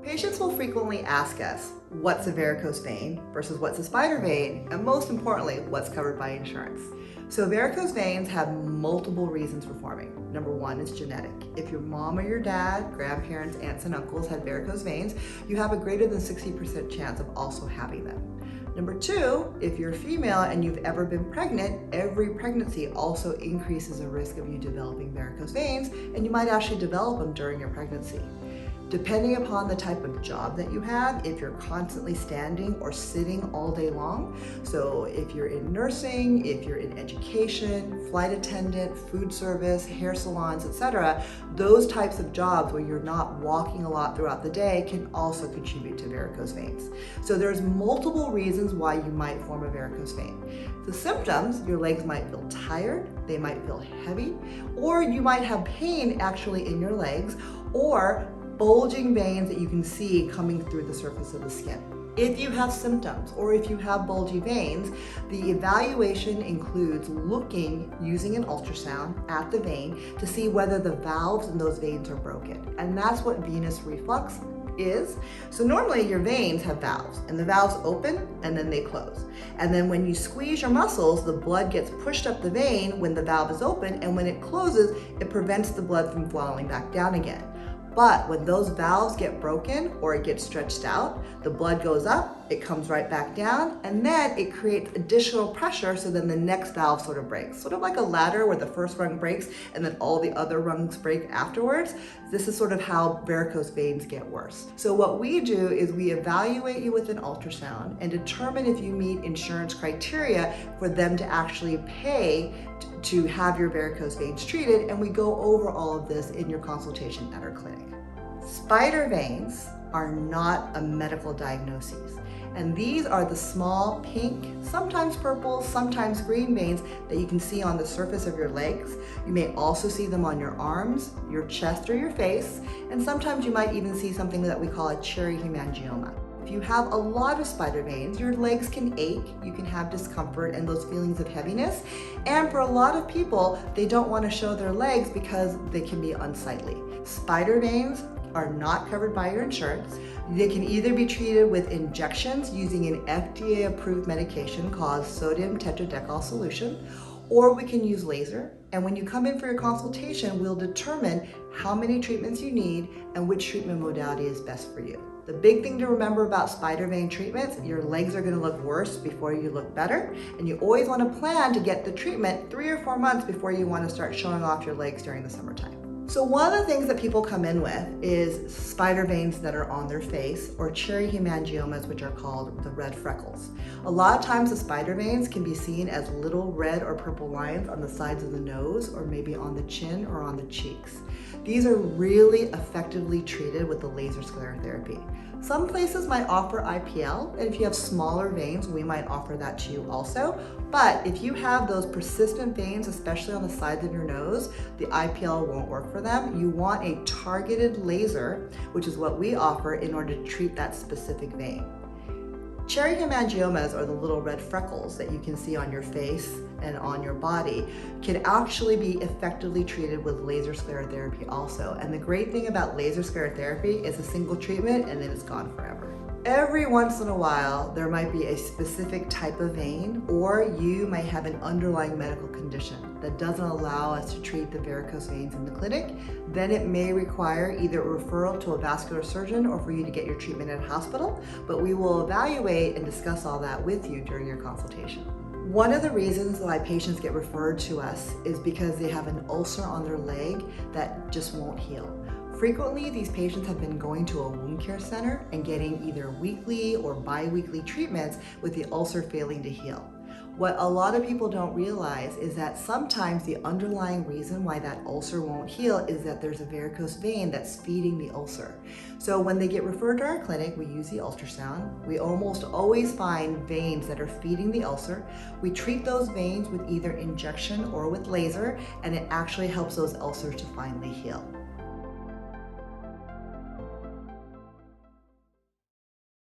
Patients will frequently ask us, what's a varicose vein versus what's a spider vein, and most importantly, what's covered by insurance. So varicose veins have multiple reasons for forming. Number one is genetic. If your mom or your dad, grandparents, aunts, and uncles had varicose veins, you have a greater than 60% chance of also having them. Number two, if you're female and you've ever been pregnant, every pregnancy also increases the risk of you developing varicose veins, and you might actually develop them during your pregnancy. Depending upon the type of job that you have, if you're constantly standing or sitting all day long, so if you're in nursing, if you're in education, flight attendant, food service, hair salons, etc., those types of jobs where you're not walking a lot throughout the day can also contribute to varicose veins. So there's multiple reasons why you might form a varicose vein. The symptoms, your legs might feel tired, they might feel heavy, or you might have pain actually in your legs, or bulging veins that you can see coming through the surface of the skin. If you have symptoms or if you have bulgy veins, the evaluation includes looking using an ultrasound at the vein to see whether the valves in those veins are broken. And that's what venous reflux is. So normally your veins have valves and the valves open and then they close. And then when you squeeze your muscles, the blood gets pushed up the vein when the valve is open, and when it closes, it prevents the blood from flowing back down again. But when those valves get broken or it gets stretched out, the blood goes up, it comes right back down, and then it creates additional pressure, so then the next valve sort of breaks. Sort of like a ladder where the first rung breaks and then all the other rungs break afterwards. This is sort of how varicose veins get worse. So what we do is we evaluate you with an ultrasound and determine if you meet insurance criteria for them to actually pay to have your varicose veins treated, and we go over all of this in your consultation at our clinic. Spider veins are not a medical diagnosis, and these are the small pink, sometimes purple, sometimes green veins that you can see on the surface of your legs. You may also see them on your arms, your chest, or your face, and sometimes you might even see something that we call a cherry hemangioma. If you have a lot of spider veins, your legs can ache, you can have discomfort and those feelings of heaviness. And for a lot of people, they don't want to show their legs because they can be unsightly. Spider veins are not covered by your insurance. They can either be treated with injections using an FDA-approved medication called sodium tetradecyl solution, or we can use laser. And when you come in for your consultation, we'll determine how many treatments you need and which treatment modality is best for you. The big thing to remember about spider vein treatments, your legs are going to look worse before you look better, and you always want to plan to get the treatment 3 or 4 months before you want to start showing off your legs during the summertime. So one of the things that people come in with is spider veins that are on their face, or cherry hemangiomas, which are called the red freckles. A lot of times the spider veins can be seen as little red or purple lines on the sides of the nose, or maybe on the chin or on the cheeks. These are really effectively treated with the laser sclerotherapy. Some places might offer IPL, and if you have smaller veins, we might offer that to you also. But if you have those persistent veins, especially on the sides of your nose, the IPL won't work for them. You want a targeted laser, which is what we offer in order to treat that specific vein. Cherry hemangiomas, or the little red freckles that you can see on your face and on your body, can actually be effectively treated with laser sclerotherapy also. And the great thing about laser sclerotherapy is a single treatment and then it's gone forever. Every once in a while, there might be a specific type of vein, or you might have an underlying medical condition that doesn't allow us to treat the varicose veins in the clinic. Then it may require either a referral to a vascular surgeon or for you to get your treatment at a hospital, but we will evaluate and discuss all that with you during your consultation. One of the reasons why patients get referred to us is because they have an ulcer on their leg that just won't heal. Frequently, these patients have been going to a wound care center and getting either weekly or bi-weekly treatments with the ulcer failing to heal. What a lot of people don't realize is that sometimes the underlying reason why that ulcer won't heal is that there's a varicose vein that's feeding the ulcer. So when they get referred to our clinic, we use the ultrasound. We almost always find veins that are feeding the ulcer. We treat those veins with either injection or with laser, and it actually helps those ulcers to finally heal.